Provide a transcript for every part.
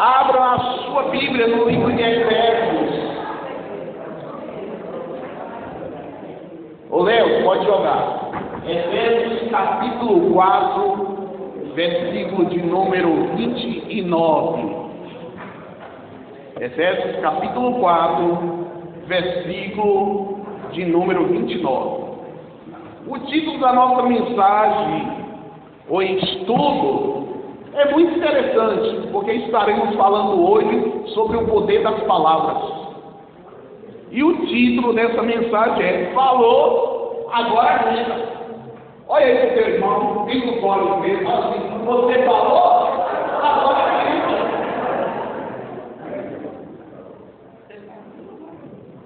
Abra a sua Bíblia no livro de Efésios. Ô Léo, pode jogar. Efésios capítulo 4, versículo de número 29. Efésios capítulo 4, versículo de número 29. O título da nossa mensagem, o estudo, é muito interessante, porque estaremos falando hoje sobre o poder das palavras. E o título dessa mensagem é Falou, agora aguenta. Olha aí pro teu irmão, vem no colo mesmo, assim, você falou, agora aguenta.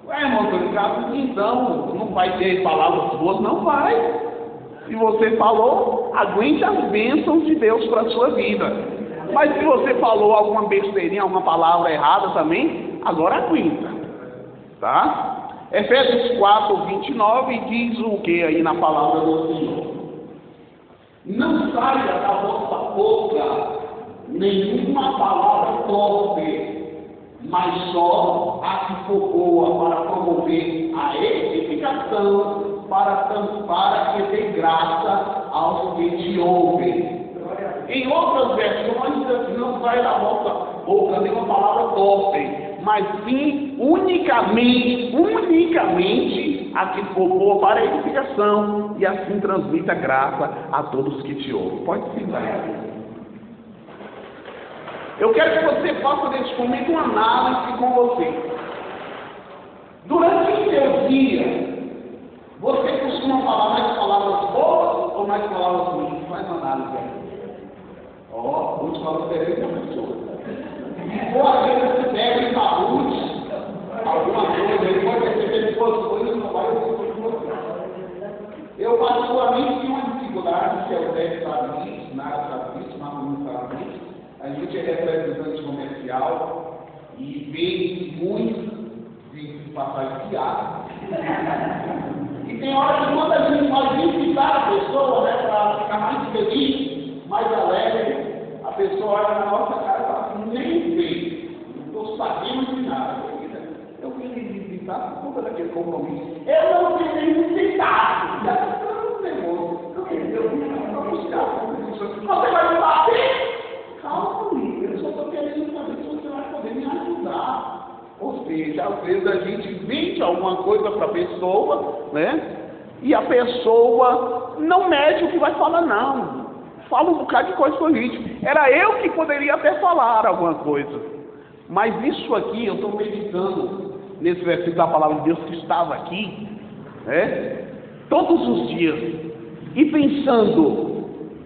Ué, irmão, então não vai ter palavras boas? Não vai. Se você falou, aguente as bênçãos de Deus para a sua vida. Mas se você falou alguma besteirinha, alguma palavra errada também, agora aguenta. Tá? Efésios 4, 29 diz o que aí na palavra do Senhor? Não saia da vossa boca nenhuma palavra torpe, mas só a que for boa para promover a edificação, para que dê graça aos que te ouvem. Em outras versões, não sai da vossa boca nenhuma palavra torpe, mas sim unicamente a que for boa para a edificação, e assim transmita graça a todos que te ouvem. Pode sentar. Eu quero que você faça desse comigo uma análise com você. Durante o seu dia, você costuma falar mais palavras boas ou mais palavras ruins? Faz uma análise aí. Ó, muitos falam diferente da pessoa. Ou às vezes você pega em saúde, alguma coisa, ele pode receber duas coisas, não vai receber você. Eu particularmente tenho uma dificuldade, que eu deve estar nisso, na comunidade. A gente é representante comercial e vê muito de passagem de ar. E tem hora que quando a gente vai visitar a pessoa, né, para ficar mais feliz, mais alegre, a pessoa olha na nossa cara e fala assim, nem vê, não estou sabendo de nada. Eu vim visitar por conta daquele compromisso. Eu não vim nem visitar. Eu vim buscar. Você vai me bater? Calma comigo, eu só estou querendo saber se você vai poder me ajudar. Ou seja, às vezes a gente vende alguma coisa para a pessoa, né? E a pessoa não mede o que vai falar, não. Fala um bocado de coisa política. Era eu que poderia até falar alguma coisa. Mas isso aqui, eu estou meditando nesse versículo da palavra de Deus que estava aqui, né? Todos os dias. E pensando,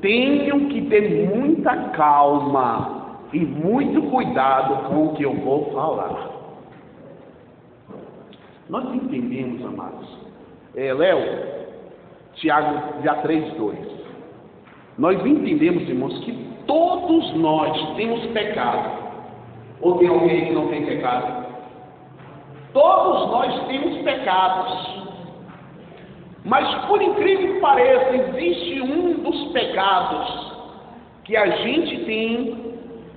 tenho que ter muita calma e muito cuidado com o que eu vou falar. Nós entendemos, amados. Léo, Tiago, já 3:2. Nós entendemos, irmãos, que todos nós temos pecado. Ou tem alguém que não tem pecado? Todos nós temos pecados. Mas, por incrível que pareça, existe um dos pecados que a gente tem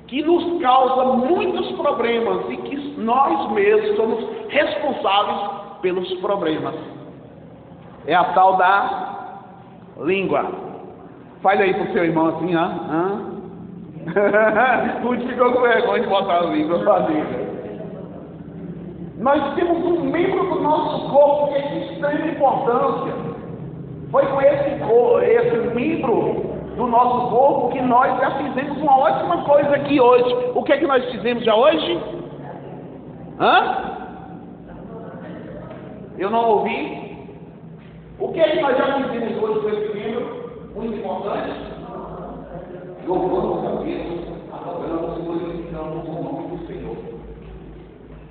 que nos causa muitos problemas e que nós mesmos somos responsáveis pelos problemas. É a tal da língua. Faz aí pro seu irmão assim, Tudo ficou com vergonha de botar a língua pra dentro. Nós temos um membro do nosso corpo que é de extrema importância. Foi com esse membro do nosso corpo que nós já fizemos uma ótima coisa aqui hoje. O que é que nós fizemos já hoje? Eu não ouvi. O que é que nós já fizemos hoje com esse membro? Muito importante. Louvamos a Deus, adoramos e glorificamos o nome do Senhor.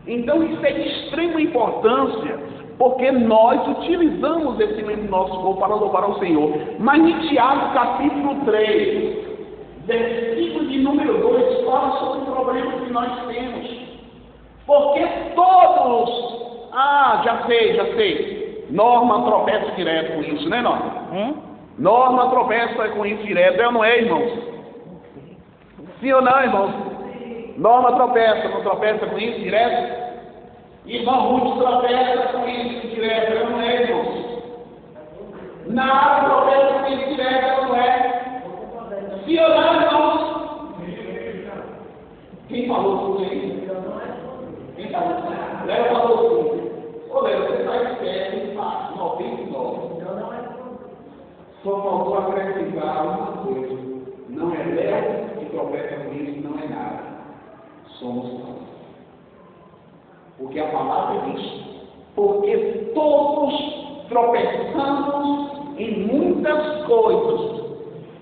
Então isso é de extrema importância, porque nós utilizamos esse membro do nosso corpo para louvar ao Senhor. Mas em Tiago capítulo 3, versículo de número 2, fala sobre o problema que nós temos. Porque todos, já sei, Norma tropeça direto com isso, né, Norma? Norma tropeça com isso direto, é ou não é, irmãos? Sim ou não, irmãos? Norma tropeça, não tropeça com isso direto? Irmã Ruth tropeça com isso direto, ela não é, irmãos? Nada tropeça com isso direto, ela não é? Se ou não, irmãos? Quem falou tudo aí? Quem falou? Léo falou tudo. Ô Léo, você está esperto, em parte, 99. Só faltou acrescentar uma coisa. Não é Léo que tropeça com isso, não é nada. Somos nós. Porque a palavra diz, porque todos tropeçamos em muitas coisas.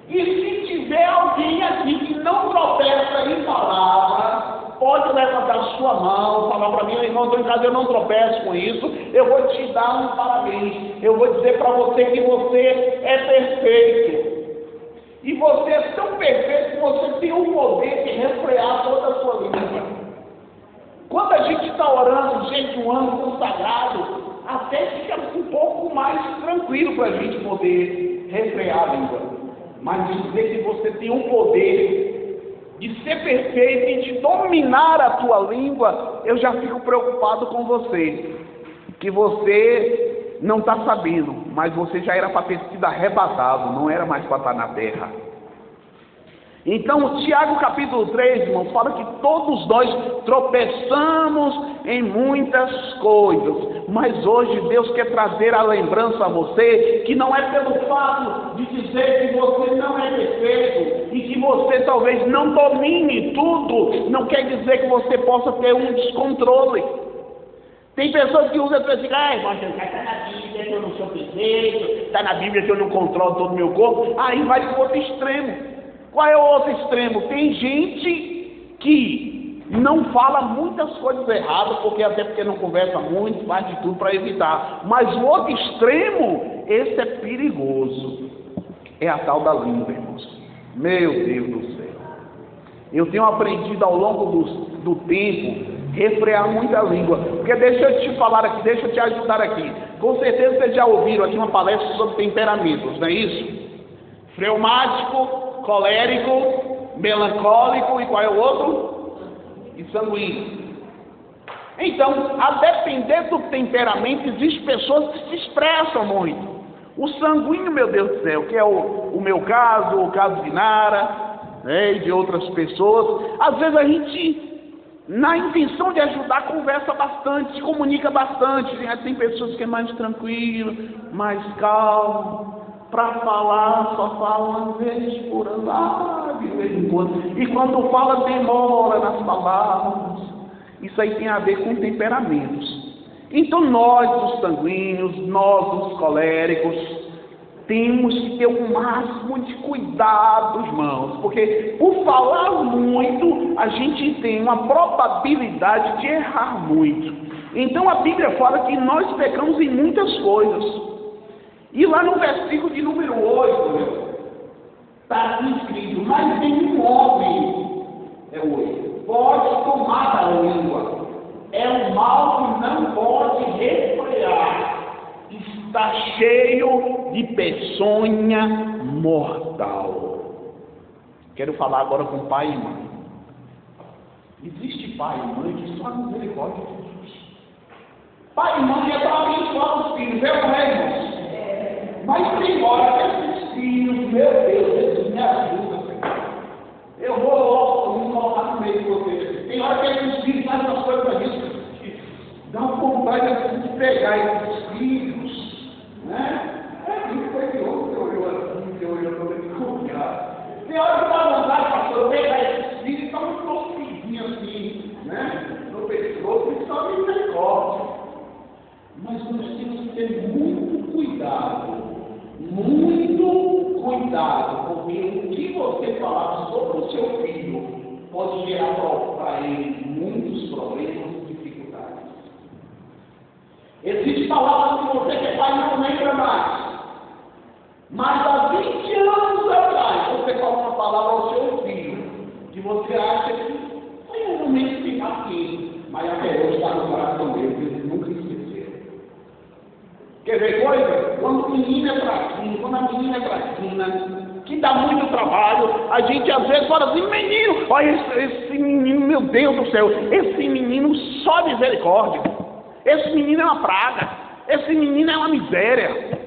E se tiver alguém aqui que não tropeça em palavra, pode levantar sua mão, falar para mim, irmão, estou em casa, eu não tropeço com isso, eu vou te dar um parabéns, eu vou dizer para você que você é perfeito. E você é tão perfeito que você tem o poder de refrear toda a sua língua. Quando a gente está orando, jejuando, consagrado, até fica um pouco mais tranquilo para a gente poder refrear a língua. Mas dizer que você tem o poder de ser perfeito e de dominar a tua língua, eu já fico preocupado com você. Que você não está sabendo, mas você já era para ter sido arrebatado, não era mais para estar na terra. Então, Tiago capítulo 3, irmão, fala que todos nós tropeçamos em muitas coisas, mas hoje Deus quer trazer a lembrança a você, que não é pelo fato de dizer que você não é perfeito, e que você talvez não domine tudo, não quer dizer que você possa ter um descontrole. Tem pessoas que usam essa assim, irmão, está na Bíblia que eu não sou perfeito, está na Bíblia que eu não controlo todo o meu corpo, aí vai para o outro extremo. Qual é o outro extremo? Tem gente que não fala muitas coisas erradas, até porque não conversa muito, faz de tudo para evitar. Mas o outro extremo, esse é perigoso. É a tal da língua, irmãos. Meu Deus do céu. Eu tenho aprendido ao longo do tempo, refrear muita língua. Porque deixa eu te falar aqui, deixa eu te ajudar aqui. Com certeza vocês já ouviram aqui uma palestra sobre temperamentos, não é isso? Fleumático, colérico, melancólico e qual é o outro? E sanguíneo. Então, a depender do temperamento, existem pessoas que se expressam muito. O sanguíneo, meu Deus do céu, que é o meu caso, o caso de Nara, né, e de outras pessoas, às vezes a gente, na intenção de ajudar, conversa bastante, se comunica bastante. Tem pessoas que é mais tranquilo, mais calmo. Para falar, só fala uma vez por ano, de vez em quando. E quando fala, demora nas palavras. Isso aí tem a ver com temperamentos. Então nós, os sanguíneos, nós, os coléricos, temos que ter o máximo de cuidado, irmãos. Porque por falar muito, a gente tem uma probabilidade de errar muito. Então a Bíblia fala que nós pecamos em muitas coisas. E lá no versículo de número 8, está escrito, mas nenhum homem, é 8, pode tomar a língua, é um mal que não pode refrear, está cheio de peçonha mortal. Quero falar agora com pai e mãe. Existe pai e mãe que só a misericórdia de Deus. Pai e mãe é para abençoar os filhos, é o rei. Mas tem hora que esses filhos, meu Deus, Jesus me ajuda, Senhor. Eu vou logo me colocar no meio de vocês. Tem hora que esses filhos fazem umas coisas para gente que dá vontade de pegar esses filhos, né? É isso foi que olhou assim, que olhou para ele cuidar. Tem hora que dá vontade, pastor, pegar esses filhos e dar um tosquidinho assim, né? No pescoço, e só misericórdia. Mas nós temos que ter muito cuidado, porque o que você falar sobre o seu filho pode gerar para ele muitos problemas e dificuldades. Existem palavras que você que é pai não lembra mais, mas há 20 anos atrás você fala uma palavra ao seu filho que você acha que foi um momento de paciência, mas até hoje está no coração dele, ele nunca esqueceu. Quer ver coisa? Quando o menino é fraquinho, quando a menina é fraquinha, que dá muito trabalho. A gente às vezes fala assim, menino, olha esse menino, meu Deus do céu, esse menino só misericórdia, esse menino é uma praga, esse menino é uma miséria,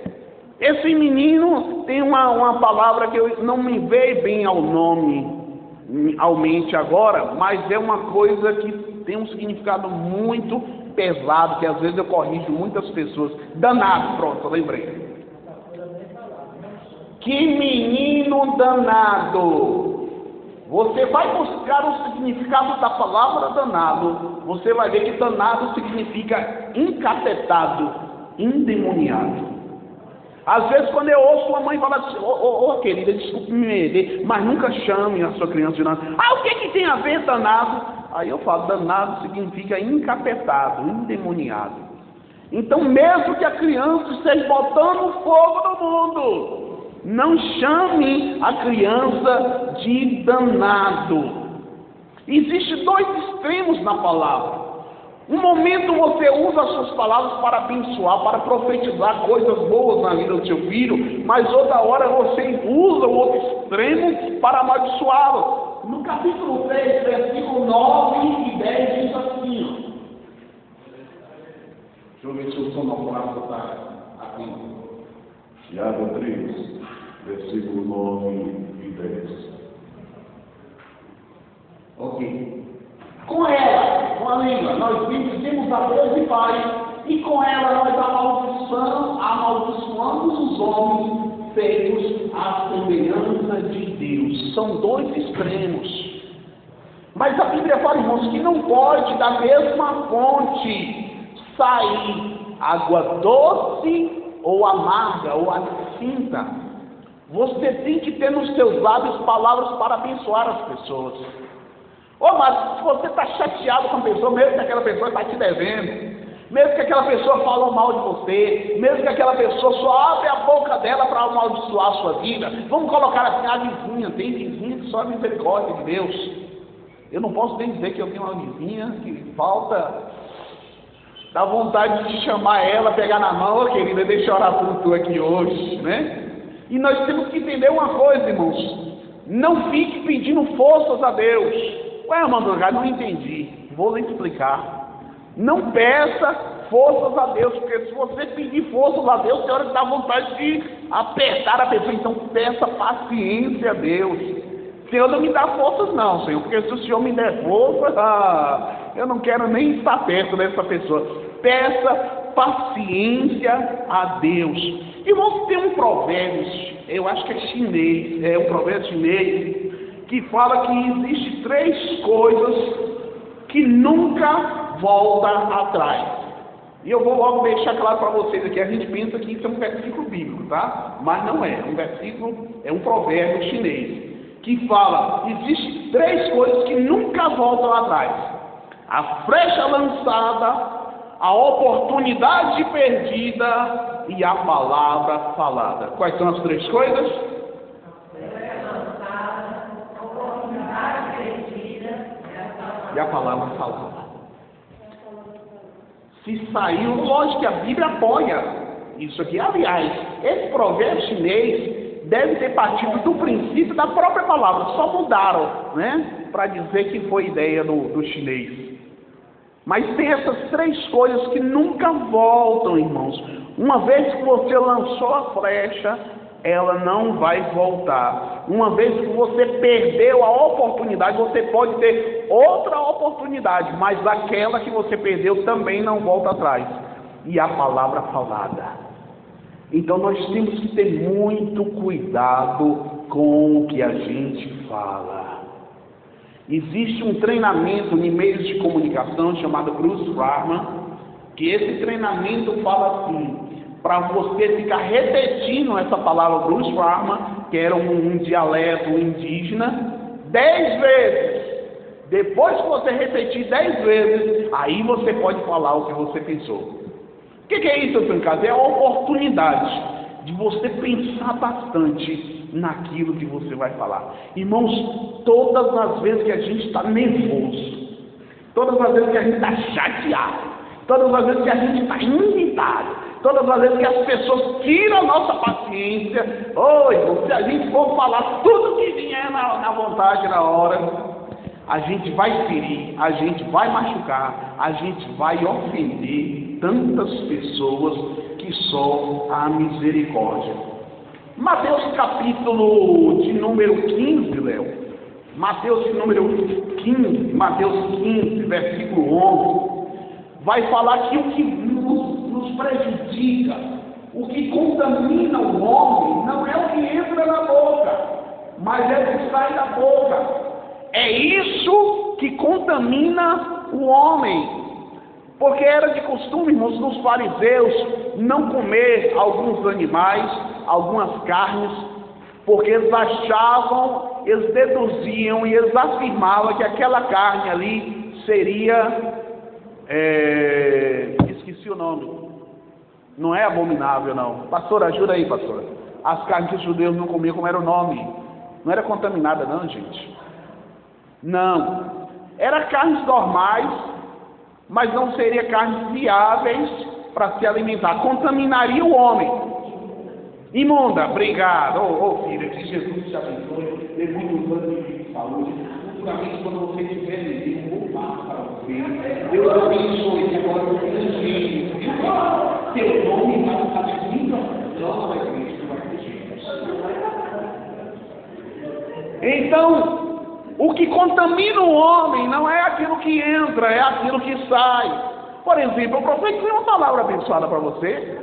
esse menino tem uma palavra que eu não me veio bem ao mente agora, mas é uma coisa que tem um significado muito pesado, que às vezes eu corrijo muitas pessoas. Danado, pronto, lembrei. Que menino danado! Você vai buscar o significado da palavra danado, você vai ver que danado significa encapetado, endemoniado. Às vezes quando eu ouço uma mãe falar assim, querida, desculpe me meter, mas nunca chame a sua criança de danado. O que tem a ver danado? Aí eu falo, danado significa encapetado, endemoniado. Então mesmo que a criança esteja botando fogo no mundo, não chame a criança de danado. Existem dois extremos na palavra. Um momento você usa as suas palavras para abençoar, para profetizar coisas boas na vida do seu filho, mas outra hora você usa o outro extremo para amaldiçoá-lo. No capítulo 3, versículo 9 e 10 diz assim. Deixa eu ver se o sonoplasma está aqui. Tiago 3, versículo 9 e 10. Ok. Com ela, com a língua, nós bendizemos a Deus e Pai, e com ela nós amaldiçoamos os homens feitos à semelhança de Deus. São dois extremos. Mas a Bíblia fala, irmãos, que não pode da mesma fonte sair água doce ou amarga ou acinta. Você tem que ter nos seus lábios palavras para abençoar as pessoas. Mas se você está chateado com a pessoa, mesmo que aquela pessoa está te devendo, mesmo que aquela pessoa falou mal de você, mesmo que aquela pessoa só abre a boca dela para amaldiçoar a sua vida, vamos colocar assim, a vizinha, tem vizinha que só é misericórdia de Deus. Eu não posso nem dizer que eu tenho uma vizinha que falta, dá vontade de chamar ela, pegar na mão, querida, deixa eu orar por tu aqui hoje, né? E nós temos que entender uma coisa, irmãos, não fique pedindo forças a Deus. Mano, já não entendi. Vou lhe explicar. Não peça forças a Deus, porque se você pedir forças a Deus, tem hora que dá vontade de apertar a pessoa. Então peça paciência a Deus. Senhor, não me dá forças não, Senhor, porque se o Senhor me der força, eu não quero nem estar perto dessa pessoa. Peça paciência a Deus. E vamos ter um provérbio, eu acho que é chinês, é um provérbio chinês, que fala que existe 3 coisas que nunca volta atrás. E eu vou logo deixar claro para vocês aqui, a gente pensa que isso é um versículo bíblico, tá? Mas não é, um versículo, é um provérbio chinês, que fala, existe 3 coisas que nunca voltam atrás. A flecha lançada, a oportunidade perdida e a palavra falada. Quais são as 3 coisas? E a palavra falada. Se saiu, lógico que a Bíblia apoia isso aqui. Aliás, esse provérbio chinês deve ter partido do princípio da própria palavra. Só mudaram, né? Para dizer que foi ideia do chinês. Mas tem essas 3 coisas que nunca voltam, irmãos. Uma vez que você lançou a flecha, ela não vai voltar. Uma vez que você perdeu a oportunidade, você pode ter outra oportunidade, mas aquela que você perdeu também não volta atrás. E a palavra falada. Então nós temos que ter muito cuidado com o que a gente fala. Existe um treinamento em meios de comunicação chamado Bruce Varman, que esse treinamento fala assim, para você ficar repetindo essa palavra Bruce Varman, que era um dialeto indígena, 10 vezes. Depois que você repetir 10 vezes, aí você pode falar o que você pensou. O que é isso, seu caso? É a oportunidade de você pensar bastante naquilo que você vai falar. Irmãos, todas as vezes que a gente está nervoso, todas as vezes que a gente está chateado, todas as vezes que a gente está irritado, todas as vezes que as pessoas tiram a nossa paciência, se a gente for falar tudo que vier na vontade, na hora, a gente vai ferir, a gente vai machucar, a gente vai ofender tantas pessoas que só a misericórdia. Mateus capítulo de número 15, Léo. Mateus de número 15, Mateus 15, versículo 11, vai falar que o que nos prejudica, o que contamina o homem, não é o que entra na boca, mas é o que sai da boca. É isso que contamina o homem, porque era de costume, irmãos, dos fariseus não comer alguns animais, algumas carnes, porque eles achavam, eles deduziam e eles afirmavam que aquela carne ali seria, esqueci o nome, não é abominável não, pastor, ajuda aí, pastor, as carnes que os judeus não comiam, como era o nome? Não era contaminada não, gente. Não, era carnes normais, mas não seria carnes viáveis para se alimentar, contaminaria o homem. Imunda, obrigado, filha, que Jesus te abençoe, dê muitos anos de saúde, futuramente quando você tiver nenhum, vou dar para você, Deus abençoe, que agora você tem jeito, teu nome vai estar de muita glória da igreja, vai ter jeito. Então, o que contamina o homem não é aquilo que entra, é aquilo que sai. Por exemplo, eu profetizei uma palavra abençoada para você.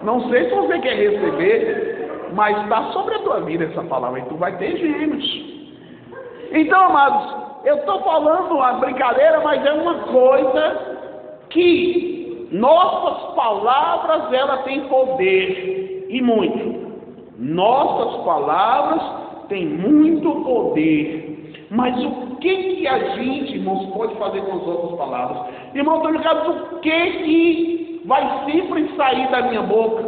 Não sei se você quer receber, mas está sobre a tua vida essa palavra e tu vai ter gêmeos. Então, amados, eu estou falando uma brincadeira, mas é uma coisa que nossas palavras, ela tem poder, e muito. Nossas palavras têm muito poder. Mas o que a gente, irmãos, pode fazer com as outras palavras? Irmão, estou ligado, o que vai sempre sair da minha boca?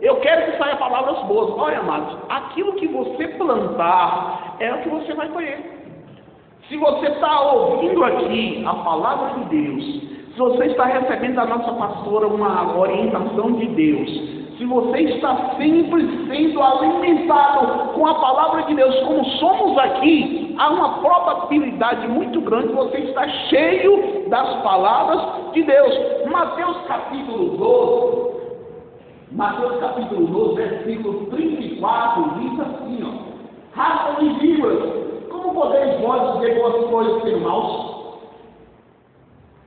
Eu quero que saia palavras boas. Olha, amados, aquilo que você plantar é o que você vai colher. Se você está ouvindo aqui a palavra de Deus, se você está recebendo da nossa pastora uma orientação de Deus, se você está sempre sendo alimentado com a palavra de Deus, como somos aqui, há uma probabilidade muito grande de você estar cheio das palavras de Deus. Mateus capítulo 12, versículo 34, diz assim, ó: raça de víboras, como podeis vós dizer boas coisas sem maus?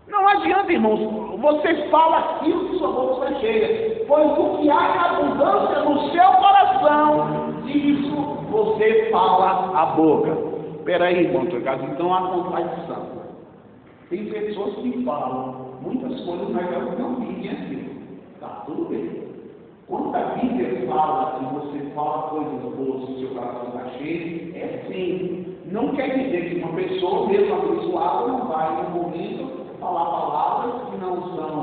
Não adianta, irmãos, você fala aquilo que sua boca está cheia, pois o que há em abundância no seu coração, disso você fala a boca. Espera aí, irmão, então há contradição. Tem pessoas que falam muitas coisas, mas elas não vivem aquilo. Está tudo bem. Quando a Bíblia fala que você fala coisas boas, o seu coração está cheio, é sim. Não quer dizer que uma pessoa, mesmo abençoada, não vai no momento falar palavras que não são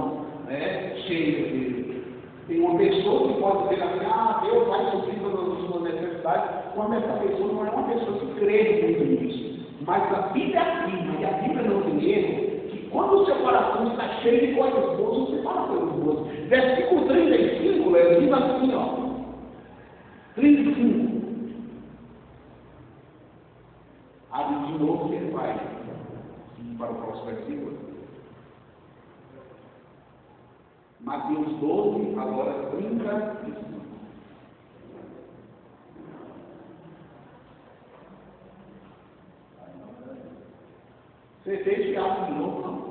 cheias de Deus. Tem uma pessoa que pode dizer assim, Deus vai suprir todas as suas necessidades, quando essa pessoa não é uma pessoa que crê muito nisso. Mas a Bíblia afirma, e a Bíblia não tem erro, que quando o seu coração está cheio de coisas boas, você fala coisas boas. Versículo 35, diz assim, ó. 35. Abre de novo que ele vai para o próximo versículo. Mateus 12, agora 35. Você fez teatro de novo, não?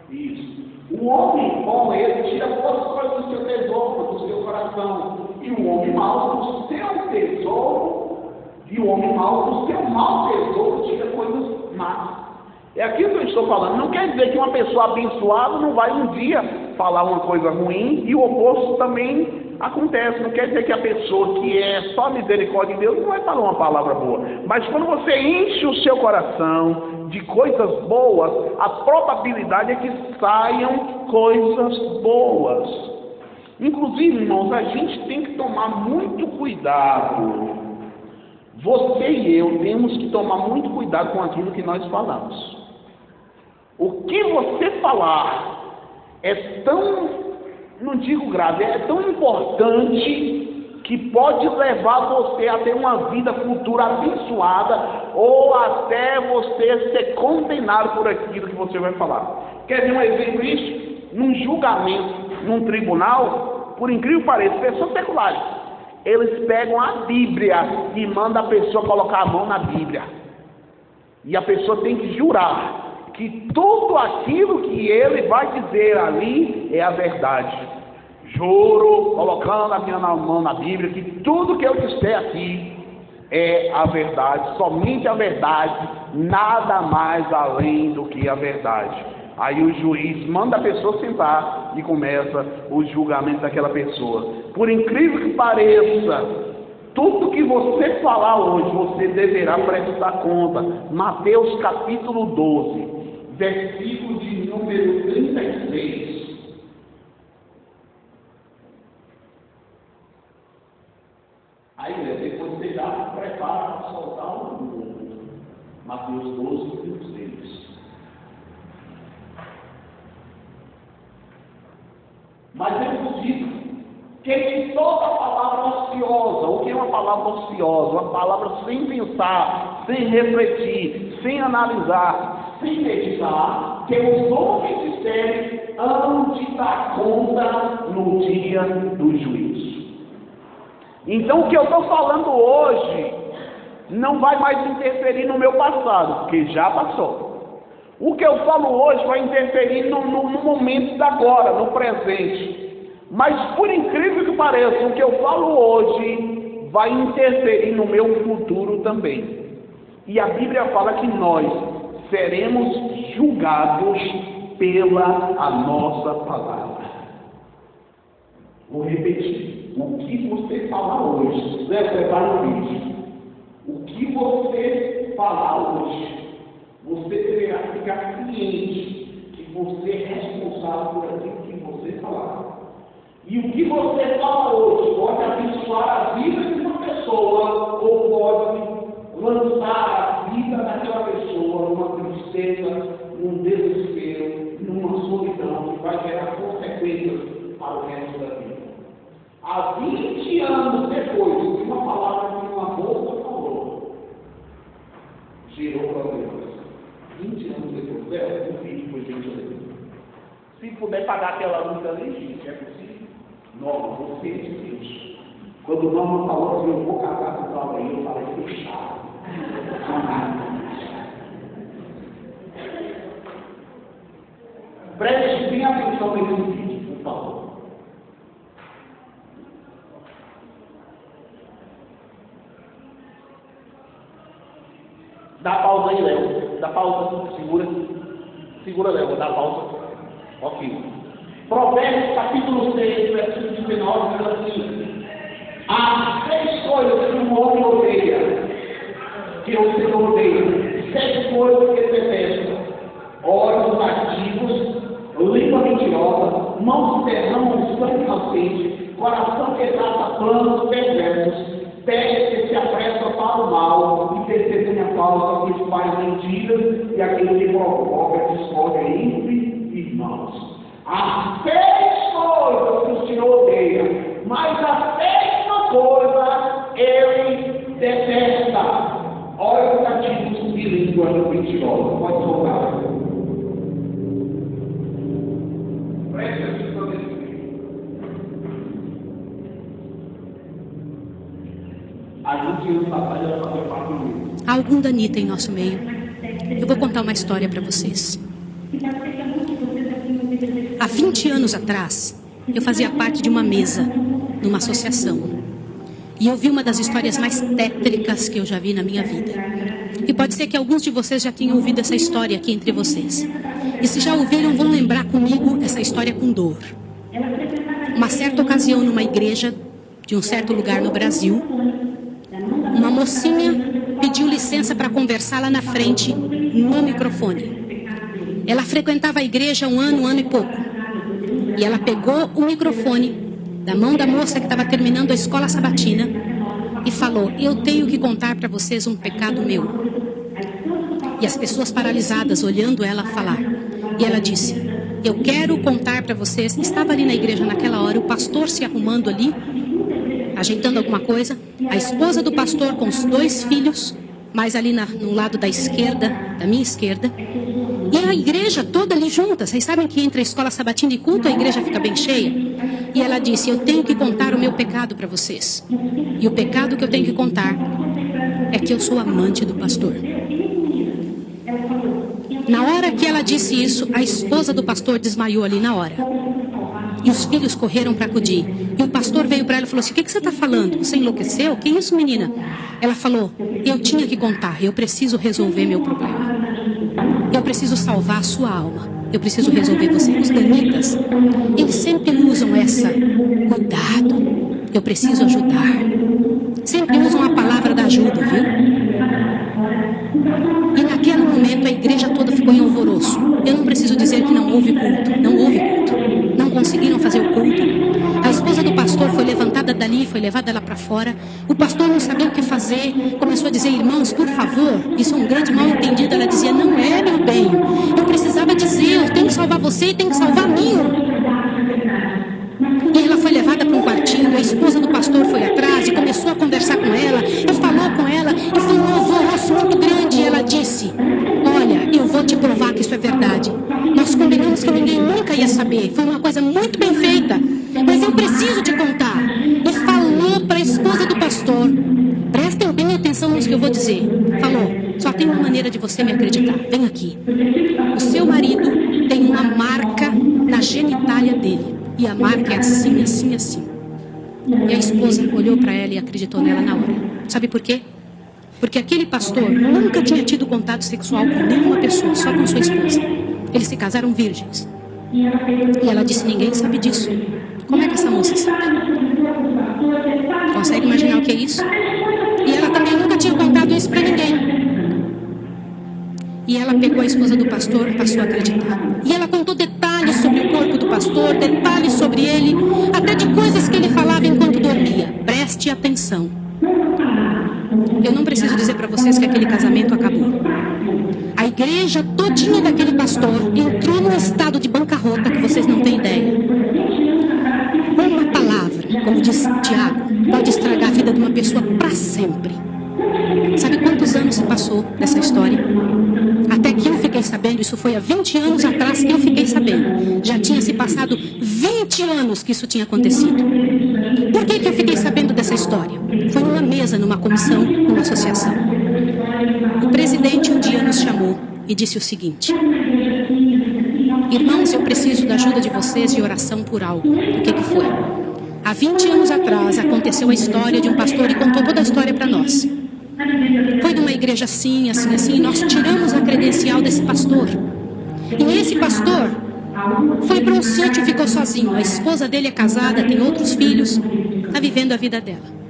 Isso. O homem bom, ele tira boas coisas do seu tesouro, do seu coração. E o homem mau do seu tesouro, e o homem mau do seu mau tesouro tira coisas más. É aquilo que eu estou falando. Não quer dizer que uma pessoa abençoada não vai um dia falar uma coisa ruim, e o oposto também acontece. Não quer dizer que a pessoa que é só misericórdia de Deus não vai falar uma palavra boa. Mas quando você enche o seu coração de coisas boas, a probabilidade é que saiam coisas boas. Inclusive, irmãos, a gente tem que tomar muito cuidado. Você e eu temos que tomar muito cuidado com aquilo que nós falamos. O que você falar é tão, não digo grave, é tão importante que pode levar você a ter uma vida futura abençoada ou até você ser condenado por aquilo que você vai falar. Quer ver um exemplo disso? Num julgamento, num tribunal, por incrível que pareça, pessoas seculares, eles pegam a Bíblia e mandam a pessoa colocar a mão na Bíblia. E a pessoa tem que jurar que tudo aquilo que ele vai dizer ali é a verdade. Juro, colocando a minha mão na Bíblia, que tudo que eu disser aqui é a verdade, somente a verdade, nada mais além do que a verdade. Aí o juiz manda a pessoa sentar e começa o julgamento daquela pessoa. Por incrível que pareça, tudo que você falar hoje, você deverá prestar conta. Mateus capítulo 12, versículo de número 36. Aí, depois você já prepara para soltar o mundo. Mateus 12, 36. Mas eu vos digo que toda palavra ociosa, o que é uma palavra ociosa? Uma palavra sem pensar, sem refletir, sem analisar, sem meditar, que os homens disserem hão de dar conta no dia do juízo. Então o que eu estou falando hoje não vai mais interferir no meu passado, porque já passou. O que eu falo hoje vai interferir no momento da agora, no presente. Mas por incrível que pareça, o que eu falo hoje vai interferir no meu futuro também. E a Bíblia fala que nós seremos julgados pela a nossa palavra. Vou repetir. O que você falar hoje, prepare o vídeo. O que você falar hoje, você deverá ficar ciente que você é responsável por aquilo que você falar. E o que você fala hoje pode abençoar a vida de uma pessoa ou pode lançar a vida daquela pessoa numa tristeza, num desespero, numa solidão que vai gerar consequências para o resto da vida. Há 20 anos depois de uma palavra que uma boca falou, gerou problemas. 20 anos depois, um vídeo foi gente. Se puder pagar aquela luz ali, gente, é possível? Não, você é de Deus. Quando o Norma falou assim, eu vou casar com o tal aí, eu falei, fechado. Preste bem atenção nesse vídeo, por favor. Dá pausa aí, Léo. Dá pausa. Segura, Léo. Dá pausa. Ok. Provérbios capítulo 6, versículo 19, diz assim: há 6 coisas que um homem odeia, que o Senhor odeia. 6 coisas que ele detesta: olhos ativos, língua mentirosa, mãos que derramam sangue inocente, coração que trata planos perversos, pés que se apressam para o mal e testemunha falsa que faz mentiras e aquele que provoca discórdia entre irmãos. Há 6 coisas que o Senhor odeia, mas a 6ª coisa ele detesta: olhos ativos e língua mentirosa. Pode soltar. Preste atenção nesse vídeo. Há algum Danita em nosso meio. Eu vou contar uma história para vocês. Há 20 anos atrás, eu fazia parte de uma mesa, numa associação. E eu vi uma das histórias mais tétricas que eu já vi na minha vida. E pode ser que alguns de vocês já tenham ouvido essa história aqui entre vocês. E se já ouviram, vão lembrar comigo essa história com dor. Uma certa ocasião, numa igreja de um certo lugar no Brasil, uma mocinha pediu licença para conversar lá na frente, no microfone. Ela frequentava a igreja há um ano e pouco. E ela pegou o microfone da mão da moça que estava terminando a escola sabatina e falou: eu tenho que contar para vocês um pecado meu. E as pessoas paralisadas olhando ela falar. E ela disse: eu quero contar para vocês. Estava ali na igreja naquela hora, o pastor se arrumando ali, ajeitando alguma coisa, a esposa do pastor com os 2 filhos, mais ali no lado da esquerda, da minha esquerda, e a igreja toda ali junta. Vocês sabem que entre a escola sabatina e culto a igreja fica bem cheia. E ela disse: eu tenho que contar o meu pecado para vocês. E o pecado que eu tenho que contar é que eu sou amante do pastor. Na hora que ela disse isso, a esposa do pastor desmaiou ali na hora. E os filhos correram para acudir. E o pastor veio para ela e falou assim: o que você está falando? Você enlouqueceu? Que isso, menina? Ela falou: eu tinha que contar, eu preciso resolver meu problema. Eu preciso salvar a sua alma. Eu preciso resolver você. Os danitas, eles sempre usam essa: cuidado, eu preciso ajudar. Sempre usam a palavra da ajuda, viu? E naquele momento a igreja toda ficou em alvoroço. Eu não preciso dizer que não houve culto. Não houve culto. Não conseguiram fazer o culto. A esposa do pastor foi levantada dali, foi levada lá para fora. O pastor não sabia o que fazer. Começou a dizer: irmãos, por favor, isso é um grande mal entendido. Ela dizia: não é, meu bem. Eu precisava dizer, eu tenho que salvar você e tenho que salvar a mim. E ela foi levada para um quartinho. A esposa do pastor foi atrás e começou a conversar com ela. E falou com ela. E foi um alvoroço muito grande. E ela disse: olha, eu vou te provar que isso é verdade. Nós combinamos que ninguém nunca ia saber. Foi uma coisa muito bem feita. Mas eu preciso te contar. E falou para a esposa do pastor. Prestem bem atenção nisso que eu vou dizer. Falou: só tem uma maneira de você me acreditar. Vem aqui. O seu marido tem uma marca na genitália dele. E a marca é assim, assim, assim. E a esposa olhou para ela e acreditou nela na hora. Sabe por quê? Porque aquele pastor nunca tinha tido contato sexual com nenhuma pessoa, só com sua esposa. Eles se casaram virgens. E ela disse: ninguém sabe disso. Como é que essa moça sabe? Consegue imaginar o que é isso? E ela também nunca tinha contado isso para ninguém. E ela pegou a esposa do pastor e passou a acreditar. E ela contou detalhes sobre o corpo do pastor, detalhes sobre ele, até de coisas que ele falava enquanto dormia. Preste atenção. Eu não preciso dizer para vocês que aquele casamento acabou. A igreja todinha daquele pastor entrou num estado de bancarrota que vocês não têm ideia. Uma palavra, como diz Tiago, pode estragar a vida de uma pessoa para sempre. Sabe quantos anos se passou dessa história? Até que eu fiquei sabendo, isso foi há 20 anos atrás que eu fiquei sabendo. Já tinha se passado 20 anos que isso tinha acontecido. Por que eu fiquei sabendo dessa história? Foi numa mesa, numa comissão, numa associação. O presidente um dia nos chamou e disse o seguinte: irmãos, eu preciso da ajuda de vocês de oração por algo. O que foi? Há 20 anos atrás aconteceu a história de um pastor e contou toda a história para nós. Foi numa igreja assim, assim, assim, e nós tiramos a credencial desse pastor. E esse pastor foi para um sítio e ficou sozinho. A esposa dele é casada, tem outros filhos, está vivendo a vida dela.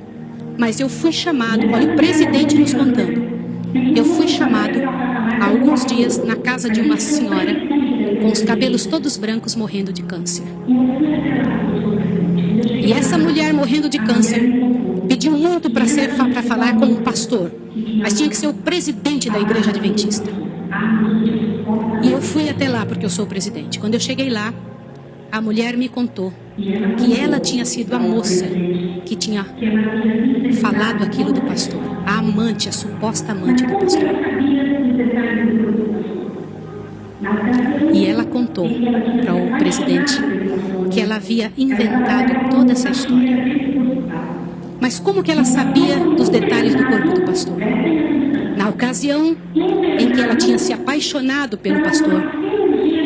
Mas eu fui chamado, olha o presidente nos contando, eu fui chamado há alguns dias na casa de uma senhora com os cabelos todos brancos morrendo de câncer. E essa mulher morrendo de câncer pediu muito para falar com um pastor, mas tinha que ser o presidente da igreja adventista. E eu fui até lá porque eu sou o presidente. Quando eu cheguei lá, a mulher me contou que ela tinha sido a moça que tinha falado aquilo do pastor, a amante, a suposta amante do pastor. E ela contou para o presidente que ela havia inventado toda essa história. Mas como que ela sabia dos detalhes do corpo do pastor? Na ocasião em que ela tinha se apaixonado pelo pastor,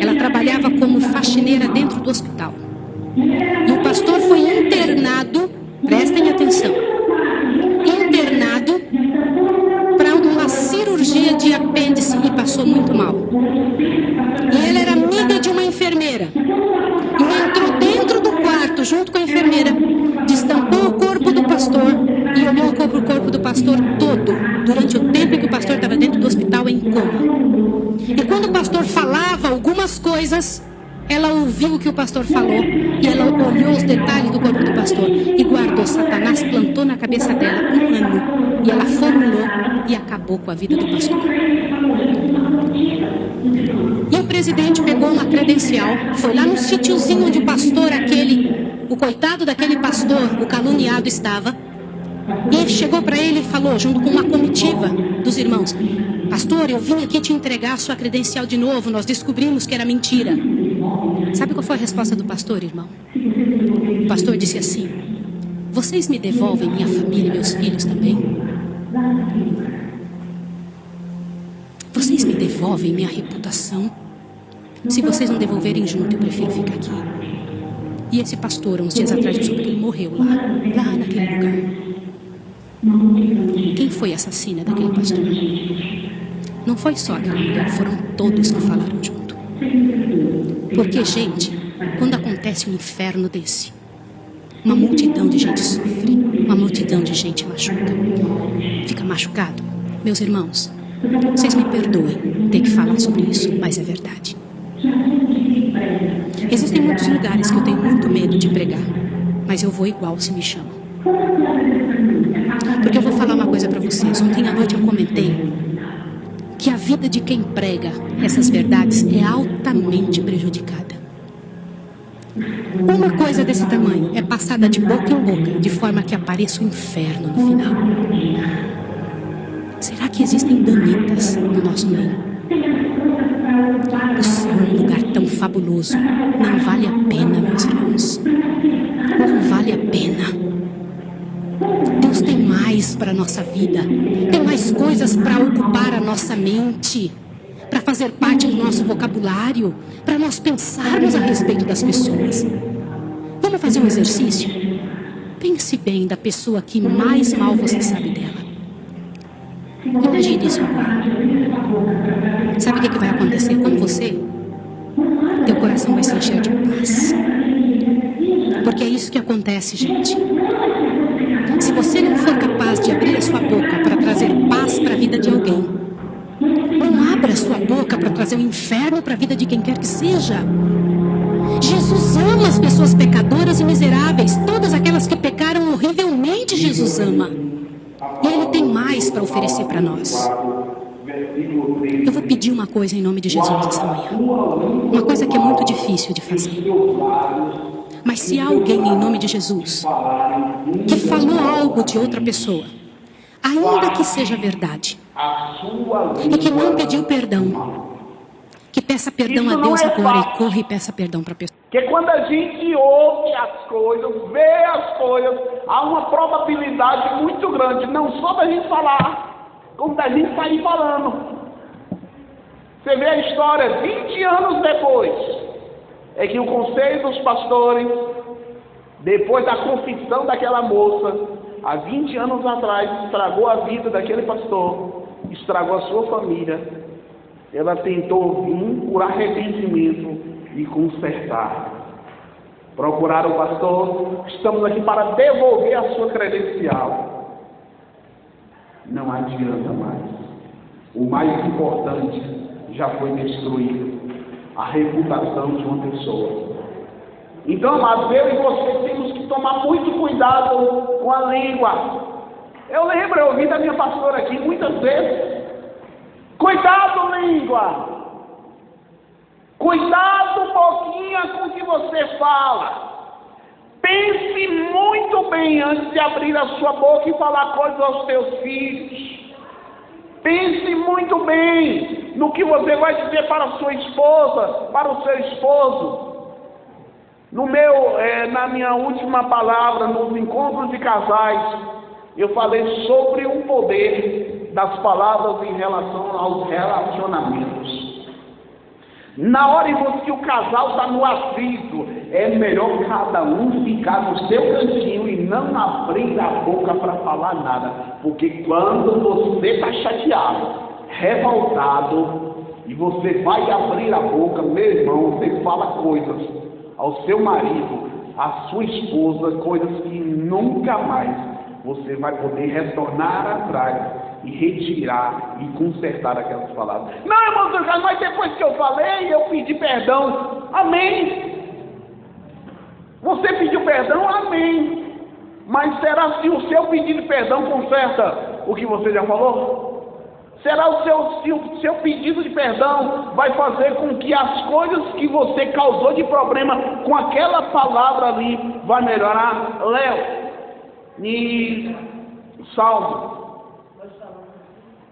ela trabalhava como faxineira dentro do hospital. E o pastor foi internado, prestem atenção, internado para uma cirurgia de apêndice e passou muito mal. E ela era amiga de uma enfermeira. E entrou dentro do quarto junto com a enfermeira, destampou o corpo do pastor e olhou o corpo do pastor todo, durante o tempo que o pastor estava dentro do hospital em coma. E quando o pastor falava algumas coisas, ela ouviu o que o pastor falou e ela olhou os detalhes do corpo do pastor e guardou. Satanás plantou na cabeça dela um ano e ela formulou e acabou com a vida do pastor. E o presidente pegou uma credencial, foi lá no sítiozinho onde o coitado daquele pastor, o caluniado, estava, e chegou para ele e falou, junto com uma comitiva dos irmãos: pastor, eu vim aqui te entregar a sua credencial de novo, nós descobrimos que era mentira. Sabe qual foi a resposta do pastor, irmão? O pastor disse assim: vocês me devolvem minha família e meus filhos também? Vocês me devolvem minha reputação? Se vocês não devolverem junto, eu prefiro ficar aqui. E esse pastor, uns dias atrás, descobriu que ele morreu lá naquele lugar. Quem foi a assassina daquele pastor? Não foi só aquela mulher, foram todos que falaram junto. Porque, gente, quando acontece um inferno desse, uma multidão de gente sofre, uma multidão de gente machuca. Fica machucado. Meus irmãos, vocês me perdoem ter que falar sobre isso, mas é verdade. Existem muitos lugares que eu tenho muito medo de pregar, mas eu vou igual se me chamam. Porque eu vou falar uma coisa para vocês. Ontem à noite eu comentei que a vida de quem prega essas verdades é altamente prejudicada. Uma coisa desse tamanho é passada de boca em boca, de forma que apareça o inferno no final. Será que existem danitas no nosso meio? O céu é um lugar tão fabuloso. Não vale a pena, meus irmãos. Não vale a pena. Deus tem mais para a nossa vida. Tem mais coisas para ocupar a nossa mente, para fazer parte do nosso vocabulário, para nós pensarmos a respeito das pessoas. Vamos fazer um exercício? Pense bem da pessoa que mais mal você sabe dela. Imagine isso agora. Sabe o que vai acontecer com você? Teu coração vai se encher de paz. Porque é isso que acontece, gente. Se você não for capaz de abrir a sua boca para trazer paz para a vida de alguém, não abra a sua boca para trazer o inferno para a vida de quem quer que seja. Jesus ama as pessoas pecadoras e miseráveis. Todas aquelas que pecaram horrivelmente, Jesus ama. E Ele tem mais para oferecer para nós. Eu vou pedir uma coisa em nome de Jesus essa manhã. Uma coisa que é muito difícil de fazer. Mas se há alguém em nome de Jesus que falou algo de outra pessoa, ainda que seja verdade, e que não pediu perdão, que peça perdão a Deus agora e corra e peça perdão para a pessoa. Porque quando a gente ouve as coisas, vê as coisas, há uma probabilidade muito grande, não só da gente falar, como da gente sair falando. Você vê a história 20 anos depois, é que o conselho dos pastores, depois da confissão daquela moça, há 20 anos atrás, estragou a vida daquele pastor, estragou a sua família. Ela tentou vir por arrependimento e consertar. Procuraram o pastor, estamos aqui para devolver a sua credencial. Não adianta mais. O mais importante já foi destruído. A reputação de uma pessoa. Então, amados, eu e você temos que tomar muito cuidado com a língua. Eu ouvi da minha pastora aqui muitas vezes: cuidado, língua! Cuidado um pouquinho com o que você fala. Pense muito bem antes de abrir a sua boca e falar coisas aos seus filhos. Pense muito bem no que você vai dizer para a sua esposa, para o seu esposo. Na minha última palavra, nos encontros de casais, eu falei sobre o poder das palavras em relação aos relacionamentos. Na hora em que o casal está no atrito, é melhor cada um ficar no seu cantinho e não abrir a boca para falar nada. Porque quando você está chateado, revoltado, e você vai abrir a boca, meu irmão, você fala coisas ao seu marido, à sua esposa, coisas que nunca mais você vai poder retornar atrás e retirar e consertar aquelas palavras. Não, irmão, mas depois que eu falei, eu pedi perdão. Amém. Você pediu perdão? Amém. Mas será que o seu pedido de perdão conserta o que você já falou? Será o seu pedido de perdão vai fazer com que as coisas que você causou de problema com aquela palavra ali vai melhorar? Léo, e Salmo.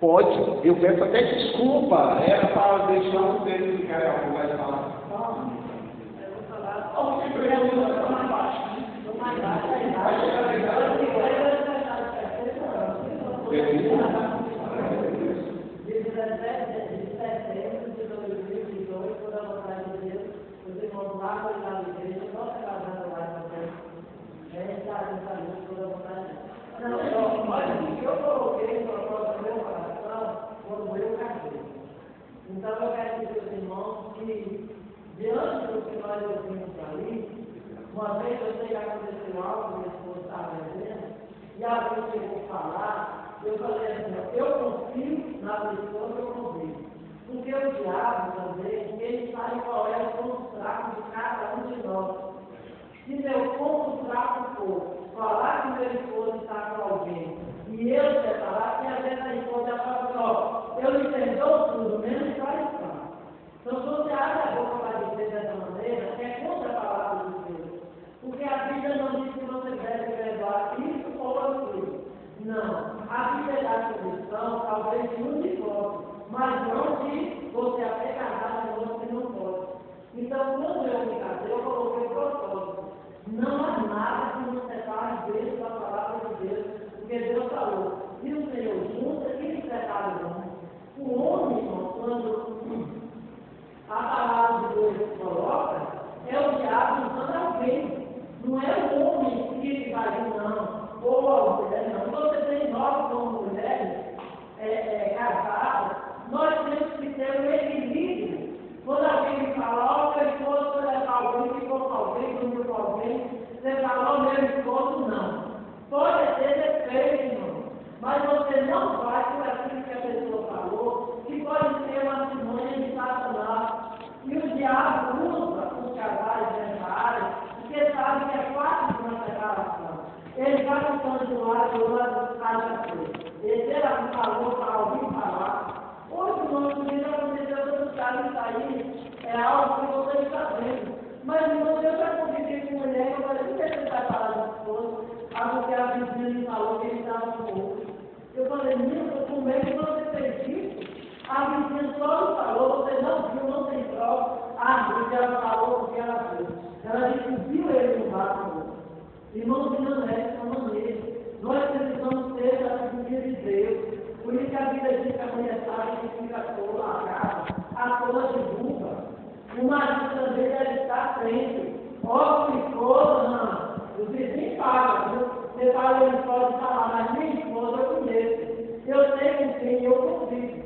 Pode, eu peço até desculpa, era para deixar vocês ficarem à vontade de falar. Eu coloquei para o meu coração quando eu casei. Então eu quero dizer aos irmãos que, diante do que nós ouvimos ali, uma vez eu sei que aconteceu algo, minha esposa estava dizendo, e alguém chegou a falar, eu falei assim, eu confio na pessoa que eu confio. Porque o diabo também, ele sabe qual é o ponto fraco de cada um de nós. Se meu ponto fraco for falar que meu esposo está com alguém, e eu separar, que às vezes a esposa fala, eu lhe perdoo tudo, menos para estar. Então, se você abre a boca para dizer dessa maneira, é contra a palavra de Deus. Porque a Bíblia não diz que você deve perdoar isso ou aquilo. Não. A Bíblia dá solução, talvez de um de pode, mas não de você até casar de novo que não pode. Então, quando eu me casei, eu coloquei o propósito. Não há nada que nos separe Deus da palavra de Deus, porque Deus falou, se o Senhor junta, quem separa o homem? O homem, quando a palavra de Deus coloca, é o diabo usando alguém. Não é o homem que vai vir, não. Ou a mulher, não. Você tem nós como mulheres casadas, nós temos que ter um equilíbrio. Quando alguém me fala, ó, meu esposo levar alguém, ficou com alguém, dormiu com alguém, você fala, ó, meu esposo, não. Pode ter defeito, irmão. Mas você não vai por aquilo que a pessoa falou, que pode ser uma simônia de Satanás. E o diabo usa os casais nessa área, porque sabe que é fácil de uma separação. Ele vai ficando de um lado, do lado, ele ela falou para alguém falar. Hoje, irmão, o que aconteceu todo caso, isso aí é algo que você está vendo. Mas, irmão, eu já convivi com mulher, eu falei, por que você está falando de esposo? Porque a vizinha me falou que ele estava com outro. Eu falei, meu, como é que você fez isso? A vizinha só me falou, você não viu, não tem prova. A amiga, ela falou porque ela viu. Ela disse que viu ele no bar com outro. Irmãos, não é dessa maneira. Nós precisamos ter a figura de Deus. Por isso que a Bíblia diz que a mulher sabe que fica toda a casa, a toda divulga. O marido também deve estar sempre. Ó, se esposa, não. O vizinho fala, viu? Você fala, ele pode falar, mas minha esposa eu conheço. Eu sei com quem eu confio.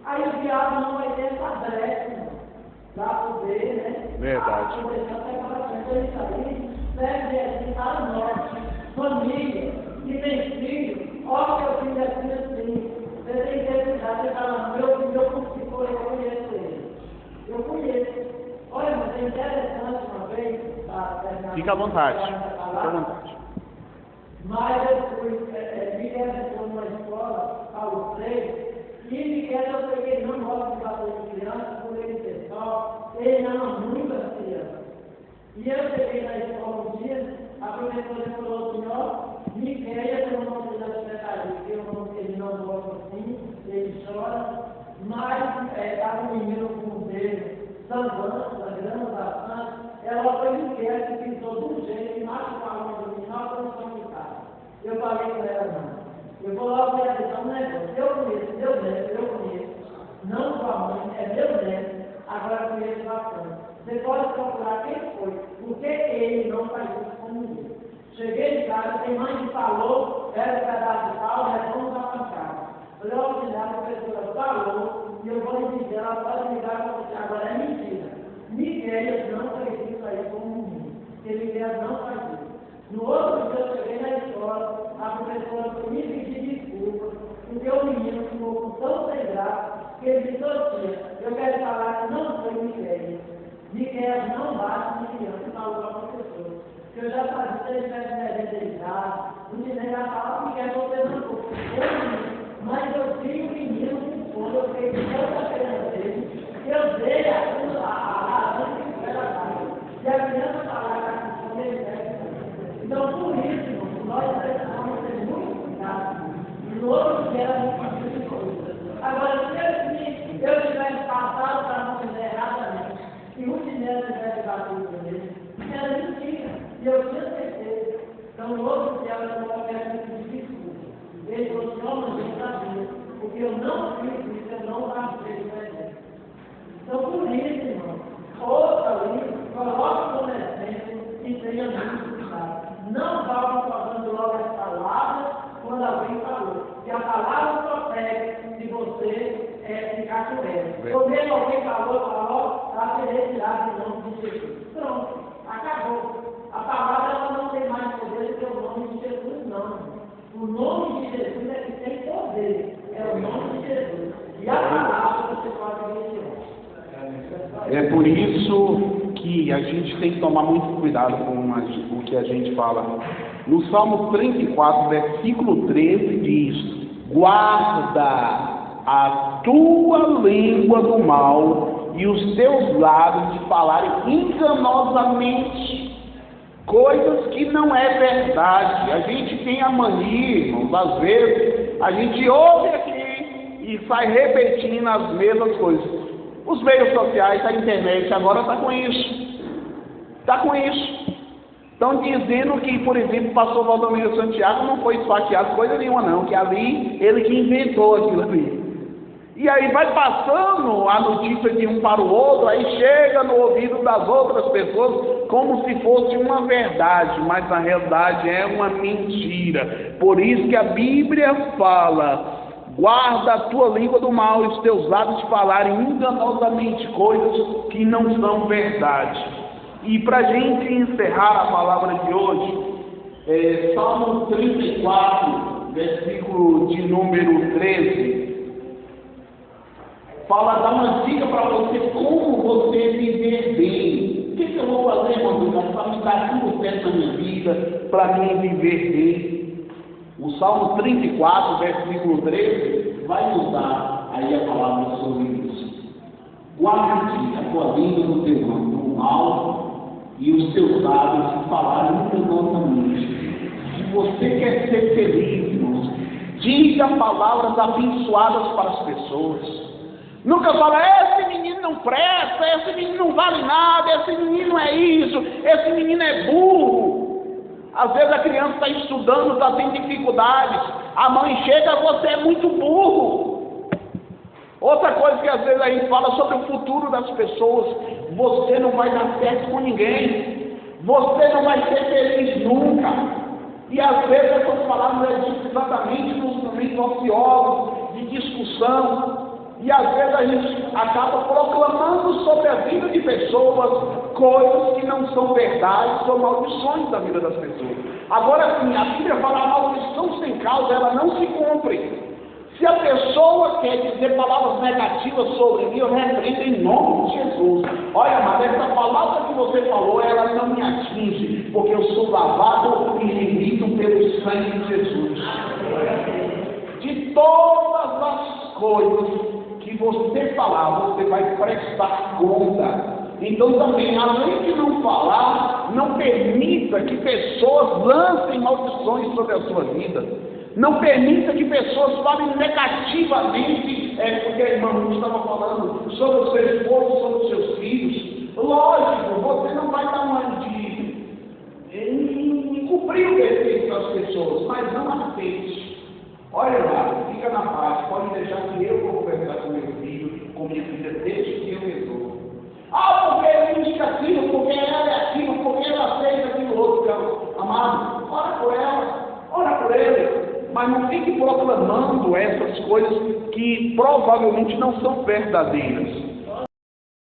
Aí o diabo não vai ter essa brecha, para poder, né? Verdade. Poder até para frente, isso aí deve estar no norte. Família, que tem filho, ó, que eu filho é filho assim. Você tem que cuidar, você fala, meu filho, eu conheço ele. Eu conheço. Olha, mas é interessante uma vez. Fica à vontade. Fica à vontade. Mas eu fui, Miguel entrou numa escola, Paulo Freire, e Miguel eu peguei, não gosta de bater de criança, por ele ser só, ele ama muito as crianças. E eu cheguei na escola um dia, a professora falou assim, ó, Miguel tem um nome da secretaria, porque ele não gosta assim, ele chora, mas estava um menino com o dedo sangrando bastante, ela foi Miguel que pintou de um jeito, e machucou a mão do menino, na condição de casa. Eu falei com ela, não. Eu vou logo realizar um negócio. Eu conheço meu neto, eu conheço. Não sua mãe, é meu neto. Agora eu conheço bastante. Você pode procurar quem foi, porque ele não faz isso comigo. Cheguei em casa, tem mãe que falou, era um pedaço de pau, vamos arrancar. Falei, ó, a professora falou, e eu vou lhe dizer, ela pode ligar para você. Agora é mentira. Miguel não fez isso aí como um menino. Porque Miguel não faz isso. No outro dia eu cheguei na escola, a professora foi me pedir desculpas, porque o menino ficou com tão sem graça, que ele disse, eu quero falar que não foi Miguel. Miguel não bate de criança, falou para a professora. Eu já sabia que ele tivesse medicado, o menino já falava, Miguel, você não foi. Mas eu vi o menino quando eu fiquei tanta criança, eu dei a que era dada. E a criança falava com o Então, por isso, nós precisamos ter muito cuidado. No outro dia era muito difícil de coisa. Agora, se eu tivesse passado para não fazer erradamente, se o dinheiro tivesse batido por ele, era mentira. E eu tinha certeza. Então, no outro dia, eu não qualquer tipo de desculpa. Ele falou assim: não, mas eu sabia. Porque eu não fiz isso, eu não passei o presente. Então, por isso, irmão, ouça ali, coloque como exemplo e tenha muito cuidado. Não vá falando logo as palavras quando alguém falou. Que a palavra protege se você ficar com ela. Quando mesmo alguém falou, ela querer tirar do nome de Jesus. Pronto, acabou. A palavra ela não tem mais poder do que o nome de Jesus, não. O nome de Jesus é que tem poder. É o nome de Jesus. E a palavra você pode retirar. É por isso que a gente tem que tomar muito cuidado com o que a gente fala. No Salmo 34, versículo 13 diz: guarda a tua língua do mal e os teus lábios de falarem enganosamente coisas que não é verdade. A gente tem a mania, irmãos, às vezes a gente ouve aqui e sai repetindo as mesmas coisas. Os meios sociais, a internet agora está com isso. Está com isso. Estão dizendo que, por exemplo, o pastor Valdomiro Santiago não foi esfaqueado coisa nenhuma não, que ali, ele que inventou aquilo ali. E aí vai passando a notícia de um para o outro, aí chega no ouvido das outras pessoas como se fosse uma verdade, mas na realidade é uma mentira. Por isso que a Bíblia fala: guarda a tua língua do mal e os teus lábios de falarem enganosamente coisas que não são verdade. E para a gente encerrar a palavra de hoje, Salmo 34, versículo de número 13, fala, dá uma dica para você como você viver bem. O que eu vou fazer, irmão, para me dar tudo certo na minha vida, para mim viver bem? O Salmo 34, versículo 13, vai nos dar aí a palavra sobre isso. Guarde a tua língua do teu mal e os teus lábios de falarem enganosamente. Se você quer ser feliz, irmãos, diga palavras abençoadas para as pessoas. Nunca fala: esse menino não presta, esse menino não vale nada, esse menino é isso, esse menino é burro. Às vezes a criança está estudando, está tendo dificuldades, a mãe chega: você é muito burro. Outra coisa que às vezes a gente fala sobre o futuro das pessoas: você não vai dar certo com ninguém, você não vai ser feliz nunca. E às vezes essas palavras é dito exatamente nos momentos ociosos, de discussão. E às vezes a gente acaba proclamando sobre a vida de pessoas coisas que não são verdades ou maldições da vida das pessoas. Agora sim, a Bíblia fala: a maldição sem causa, ela não se cumpre. Se a pessoa quer dizer palavras negativas sobre mim, eu repreendo em nome de Jesus. Olha, mas essa palavra que você falou, ela não me atinge, porque eu sou lavado e remido pelo sangue de Jesus. De todas as coisas que você falar, você vai prestar conta. Então também, além de não falar, não permita que pessoas lancem maldições sobre a sua vida. Não permita que pessoas falem negativamente, porque a irmã estava falando sobre o seu esposo, sobre os seus filhos. Lógico, você não vai dar uma de cumprir o desejo das pessoas, mas não aceite. Olha lá, fica na paz, pode deixar que eu vou conversar com meu filho, com minha filha, desde que eu resolvo. Porque ele indica aquilo, porque ela é aquilo, porque ela aceita aquilo outro. Amado, ora por ela, ora por ele. Mas não fique proclamando essas coisas que provavelmente não são verdadeiras.